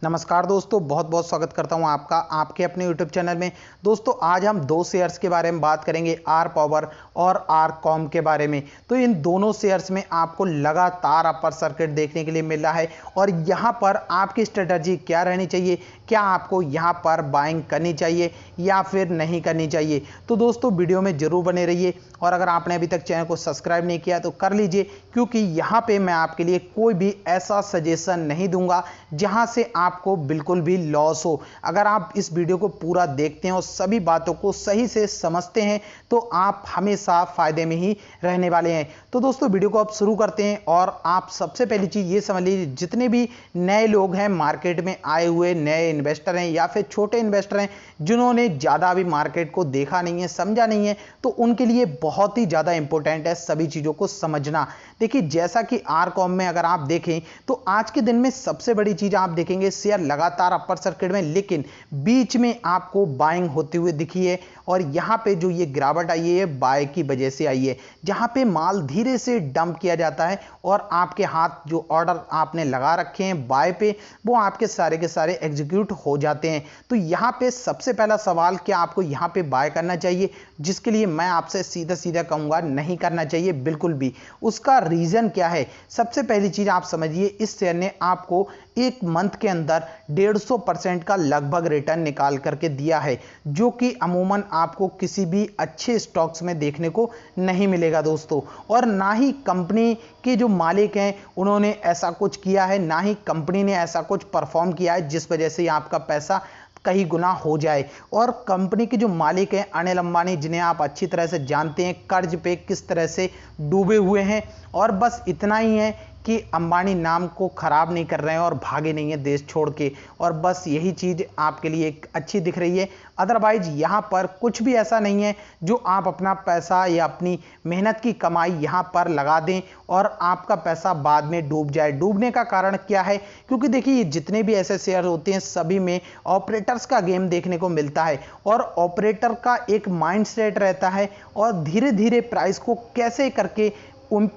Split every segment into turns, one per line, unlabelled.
नमस्कार दोस्तों, बहुत बहुत स्वागत करता हूं आपका आपके अपने YouTube चैनल में। दोस्तों आज हम दो शेयर्स के बारे में बात करेंगे, आर पावर और आर कॉम के बारे में। तो इन दोनों शेयर्स में आपको लगातार अपर सर्किट देखने के लिए मिल रहा है और यहां पर आपकी स्ट्रेटजी क्या रहनी चाहिए, क्या आपको यहां पर बाइंग करनी चाहिए या फिर नहीं करनी चाहिए। तो दोस्तों वीडियो में जरूर बने रहिए और अगर आपने अभी तक चैनल को सब्सक्राइब नहीं किया तो कर लीजिए, क्योंकि यहाँ पे मैं आपके लिए कोई भी ऐसा सजेशन नहीं दूंगा जहाँ से आपको बिल्कुल भी लॉस हो। अगर आप इस वीडियो को पूरा देखते हैं और सभी बातों को सही से समझते हैं तो आप हमेशा फायदे में ही रहने वाले हैं। तो दोस्तों वीडियो को अब शुरू करते हैं और आप सबसे पहली चीज़ ये समझ लीजिए, जितने भी नए लोग हैं मार्केट में आए हुए, नए इन्वेस्टर हैं या फिर छोटे इन्वेस्टर हैं जिन्होंने ज़्यादा अभी मार्केट को देखा नहीं है, समझा नहीं है, तो उनके लिए बहुत ही ज़्यादा इंपॉर्टेंट है सभी चीज़ों को समझना। देखिए जैसा कि आर कॉम में अगर आप देखें तो आज के दिन में सबसे बड़ी चीज़ आप देखेंगे, शेयर लगातार अपर सर्किट में लेकिन बीच में आपको बाइंग होती हुई दिखी है और यहाँ पे जो ये गिरावट आई है बाय की वजह से आई है, जहाँ पे माल धीरे से डंप किया जाता है और आपके हाथ जो ऑर्डर आपने लगा रखे हैं बाय पे वो आपके सारे के सारे एग्जीक्यूट हो जाते हैं। तो यहाँ पे सबसे पहला सवाल, क्या आपको यहाँ पे बाय करना चाहिए, जिसके लिए मैं आपसे सीधा सीधा कहूँगा नहीं करना चाहिए बिल्कुल भी। उसका रीज़न क्या है, सबसे पहली चीज़ आप समझिए, इस शेयर ने आपको एक मंथ के अंदर 150% का लगभग रिटर्न निकाल करके दिया है, जो कि अमूमन आपको किसी भी अच्छे स्टॉक्स में देखने को नहीं मिलेगा दोस्तों। और ना ही कंपनी के जो मालिक हैं उन्होंने ऐसा कुछ किया है, ना ही कंपनी ने ऐसा कुछ परफॉर्म किया है जिस वजह से आपका पैसा कई गुना हो जाए। और कंपनी के जो मालिक हैं अनिल अंबानी, जिन्हें आप अच्छी तरह से जानते हैं, कर्ज पे किस तरह से डूबे हुए हैं, और बस इतना ही है कि अंबानी नाम को खराब नहीं कर रहे हैं और भागे नहीं है देश छोड़ के, और बस यही चीज़ आपके लिए एक अच्छी दिख रही है। अदरवाइज यहाँ पर कुछ भी ऐसा नहीं है जो आप अपना पैसा या अपनी मेहनत की कमाई यहाँ पर लगा दें और आपका पैसा बाद में डूब जाए। डूबने का कारण क्या है, क्योंकि देखिए जितने भी ऐसे शेयर होते हैं सभी में ऑपरेटर्स का गेम देखने को मिलता है और ऑपरेटर का एक माइंडसेट रहता है और धीरे धीरे प्राइस को कैसे करके उन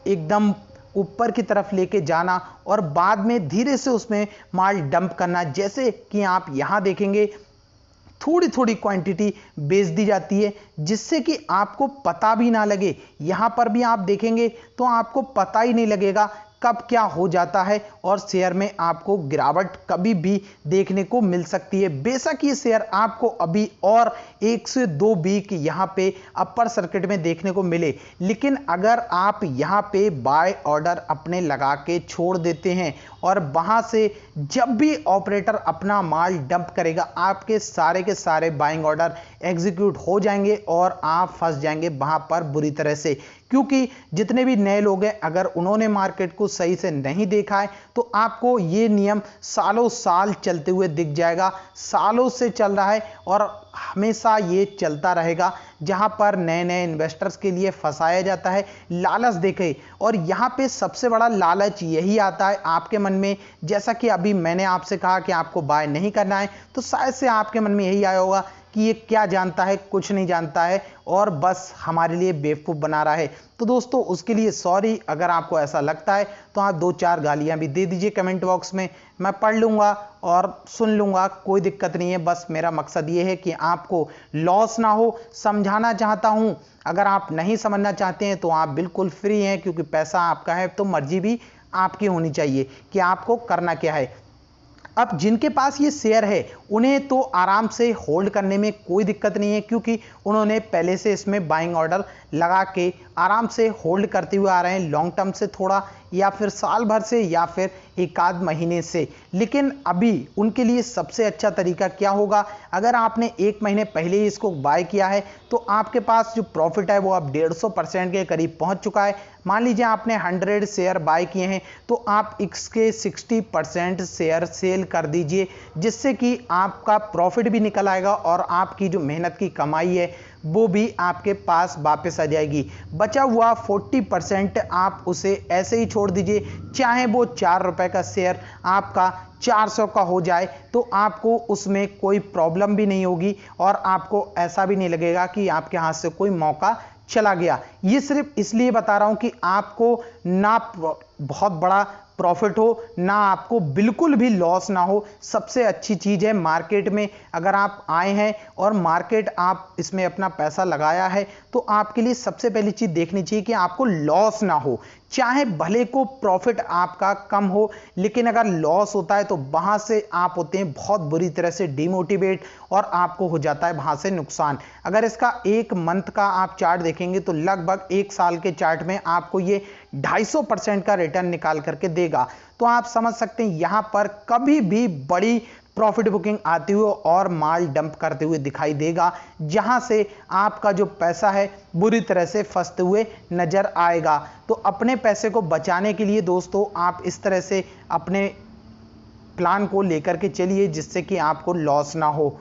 एकदम ऊपर की तरफ लेके जाना और बाद में धीरे से उसमें माल डंप करना। जैसे कि आप यहां देखेंगे थोड़ी थोड़ी क्वांटिटी बेच दी जाती है जिससे कि आपको पता भी ना लगे। यहां पर भी आप देखेंगे तो आपको पता ही नहीं लगेगा कब क्या हो जाता है और शेयर में आपको गिरावट कभी भी देखने को मिल सकती है। बेशक ये शेयर आपको अभी और 1 से 2 वीक यहाँ पे अपर सर्किट में देखने को मिले, लेकिन अगर आप यहाँ पे बाय ऑर्डर अपने लगा के छोड़ देते हैं और वहाँ से जब भी ऑपरेटर अपना माल डंप करेगा आपके के सारे बाइंग ऑर्डर एग्जीक्यूट हो जाएंगे और आप फंस जाएंगे वहाँ पर बुरी तरह से। क्योंकि जितने भी नए लोग हैं अगर उन्होंने मार्केट को सही से नहीं देखा है तो आपको ये नियम सालों साल चलते हुए दिख जाएगा। सालों से चल रहा है और हमेशा ये चलता रहेगा, जहां पर नए नए इन्वेस्टर्स के लिए फंसाया जाता है, लालच देके। और यहाँ पे सबसे बड़ा लालच यही आता है आपके मन में, जैसा कि अभी मैंने आपसे कहा कि आपको बाय नहीं करना है, तो शायद से आपके मन में यही आया होगा कि ये क्या जानता है, कुछ नहीं जानता है और बस हमारे लिए बेवकूफ़ बना रहा है। तो दोस्तों उसके लिए सॉरी, अगर आपको ऐसा लगता है तो आप 2-4 गालियां भी दे दीजिए कमेंट बॉक्स में, मैं पढ़ लूँगा और सुन लूँगा, कोई दिक्कत नहीं है। बस मेरा मकसद ये है कि आपको लॉस ना हो, समझाना चाहता हूँ। अगर आप नहीं समझना चाहते हैं तो आप बिल्कुल फ्री हैं, क्योंकि पैसा आपका है तो मर्जी भी आपकी होनी चाहिए कि आपको करना क्या है। अब जिनके पास ये शेयर है उन्हें तो आराम से होल्ड करने में कोई दिक्कत नहीं है, क्योंकि उन्होंने पहले से इसमें बाइंग ऑर्डर लगा के आराम से होल्ड करते हुए आ रहे हैं, लॉन्ग टर्म से थोड़ा या फिर साल भर से या फिर 1-आध महीने से। लेकिन अभी उनके लिए सबसे अच्छा तरीका क्या होगा, अगर आपने 1 महीने पहले ही इसको बाय किया है तो आपके पास जो प्रॉफिट है वो अब 150% के करीब पहुंच चुका है। मान लीजिए आपने 100 शेयर बाय किए हैं तो आप इसके 60% शेयर सेल कर दीजिए, जिससे कि आपका प्रॉफिट भी निकल आएगा और आपकी जो मेहनत की कमाई है वो भी आपके पास वापस आ जाएगी। बचा हुआ 40% आप उसे ऐसे ही छोड़ दीजिए, चाहे वो 4 रुपए का शेयर आपका 400 का हो जाए तो आपको उसमें कोई प्रॉब्लम भी नहीं होगी और आपको ऐसा भी नहीं लगेगा कि आपके हाथ से कोई मौका चला गया। ये सिर्फ इसलिए बता रहा हूं कि आपको ना बहुत बड़ा प्रॉफिट हो, ना आपको बिल्कुल भी लॉस ना हो। सबसे अच्छी चीज़ है मार्केट में अगर आप आए हैं और मार्केट आप इसमें अपना पैसा लगाया है तो आपके लिए सबसे पहली चीज़ देखनी चाहिए कि आपको लॉस ना हो। चाहे भले को प्रॉफिट आपका कम हो, लेकिन अगर लॉस होता है तो वहां से आप होते हैं बहुत बुरी तरह से डिमोटिवेट और आपको हो जाता है वहां से नुकसान। अगर इसका एक मंथ का आप चार्ट देखेंगे तो लगभग एक साल के चार्ट में आपको ये 250% का रिटर्न निकाल करके देगा। तो आप समझ सकते हैं यहां पर कभी भी बड़ी प्रॉफिट बुकिंग आती हुई और माल डंप करते हुए दिखाई देगा, जहां से आपका जो पैसा है बुरी तरह से फंसते हुए नजर आएगा। तो अपने पैसे को बचाने के लिए दोस्तों आप इस तरह से अपने प्लान को लेकर के चलिए जिससे कि आपको लॉस ना हो।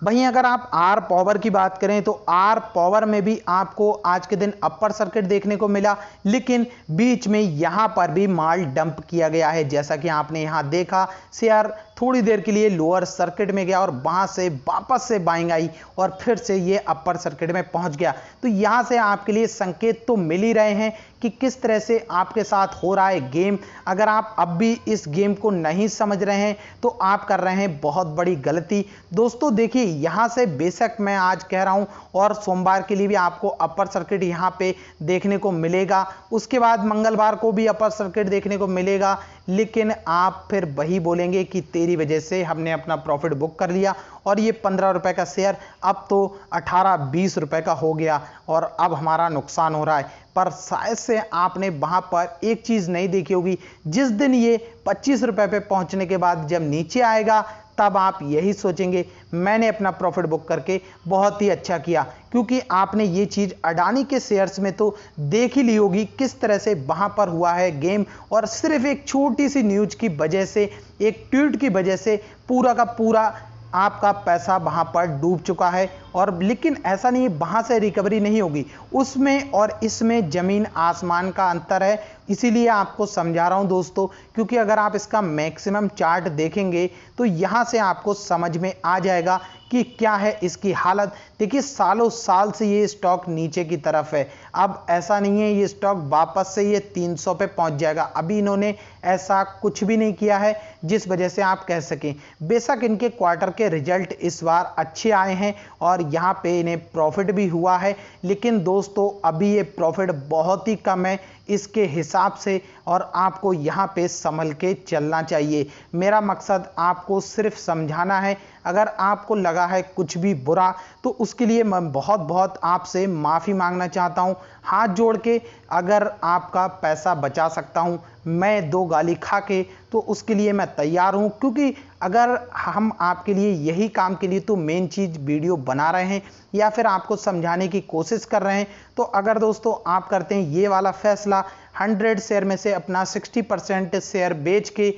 वहीं अगर आप आर पावर की बात करें तो आर पावर में भी आपको आज के दिन अपर सर्किट देखने को मिला, लेकिन बीच में यहां पर भी माल डंप किया गया है। जैसा कि आपने यहां देखा, शेयर थोड़ी देर के लिए लोअर सर्किट में गया और वहां से वापस से बाइंग आई और फिर से ये अपर सर्किट में पहुंच गया। तो यहां से आपके लिए संकेत तो मिल ही रहे हैं कि किस तरह से आपके साथ हो रहा है गेम। अगर आप अब भी इस गेम को नहीं समझ रहे हैं तो आप कर रहे हैं बहुत बड़ी गलती। दोस्तों देखिए, यहां से बेशक मैं आज कह रहा हूं और सोमवार के लिए भी आपको अपर सर्किट यहां पे देखने को मिलेगा, उसके बाद मंगलवार को भी अपर सर्किट देखने को मिलेगा, लेकिन आप फिर वही बोलेंगे कि तेरी वजह से हमने अपना प्रॉफिट बुक कर लिया और ये 15 रुपए का शेयर अब तो 18-20 रुपए का हो गया और अब हमारा नुकसान हो रहा है। पर शायद से आपने वहां पर एक चीज नहीं देखी होगी, जिस दिन ये 25 रुपए पे पहुंचने के बाद जब नीचे आएगा तब आप यही सोचेंगे मैंने अपना प्रॉफिट बुक करके बहुत ही अच्छा किया, क्योंकि आपने ये चीज अडानी के शेयर्स में तो देख ही ली होगी किस तरह से वहां पर हुआ है गेम। और सिर्फ एक छोटी सी न्यूज की वजह से, एक ट्वीट की वजह से पूरा का पूरा आपका पैसा वहां पर डूब चुका है। और लेकिन ऐसा नहीं है वहां से रिकवरी नहीं होगी, उसमें और इसमें जमीन आसमान का अंतर है। इसीलिए आपको समझा रहा हूं दोस्तों, क्योंकि अगर आप इसका मैक्सिमम चार्ट देखेंगे तो यहां से आपको समझ में आ जाएगा कि क्या है इसकी हालत। देखिए, सालों साल से ये स्टॉक नीचे की तरफ है। अब ऐसा नहीं है ये स्टॉक वापस से ये 300 पे पहुंच जाएगा, अभी इन्होंने ऐसा कुछ भी नहीं किया है जिस वजह से आप कह सकें। बेशक इनके क्वार्टर के रिजल्ट इस बार अच्छे आए हैं और यहाँ पे इन्हें प्रॉफिट भी हुआ है, लेकिन दोस्तों अभी ये प्रॉफिट बहुत ही कम है इसके हिसाब से और आपको यहाँ पे संभल के चलना चाहिए। मेरा मकसद आपको सिर्फ समझाना है। अगर आपको लगा है कुछ भी बुरा तो उसके लिए मैं बहुत बहुत आपसे माफ़ी मांगना चाहता हूँ, हाथ जोड़ के। अगर आपका पैसा बचा सकता हूँ मैं 2 गाली खा के तो उसके लिए मैं तैयार हूँ, क्योंकि अगर हम आपके लिए यही काम के लिए तो मेन चीज़ वीडियो बना रहे हैं या फिर आपको समझाने की कोशिश कर रहे हैं। तो अगर दोस्तों आप करते हैं ये वाला फैसला 100 शेयर में से अपना 60% शेयर बेच के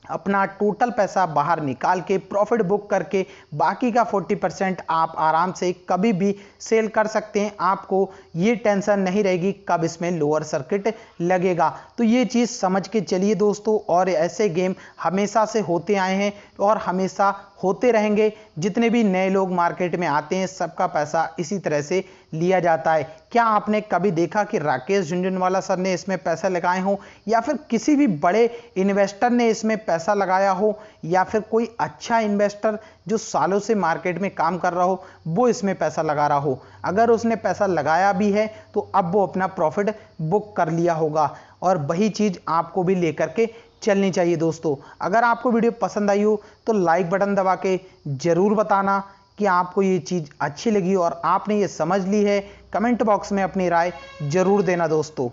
अपना टोटल पैसा बाहर निकाल के प्रॉफिट बुक करके बाकी का 40% आप आराम से कभी भी सेल कर सकते हैं। आपको ये टेंशन नहीं रहेगी कब इसमें लोअर सर्किट लगेगा। तो ये चीज़ समझ के चलिए दोस्तों, और ऐसे गेम हमेशा से होते आए हैं और हमेशा होते रहेंगे। जितने भी नए लोग मार्केट में आते हैं सबका पैसा इसी तरह से लिया जाता है। क्या आपने कभी देखा कि राकेश झुनझुनवाला सर ने इसमें पैसा लगाए हो, या फिर किसी भी बड़े इन्वेस्टर ने इसमें पैसा लगाया हो, या फिर कोई अच्छा इन्वेस्टर जो सालों से मार्केट में काम कर रहा हो वो इसमें पैसा लगा रहा हो? अगर उसने पैसा लगाया भी है तो अब वो अपना प्रॉफिट बुक कर लिया होगा। और वही चीज़ आपको भी लेकर के चलनी चाहिए दोस्तों। अगर आपको वीडियो पसंद आई हो तो लाइक बटन दबा के जरूर बताना कि आपको ये चीज़ अच्छी लगी और आपने ये समझ ली है। कमेंट बॉक्स में अपनी राय जरूर देना दोस्तों।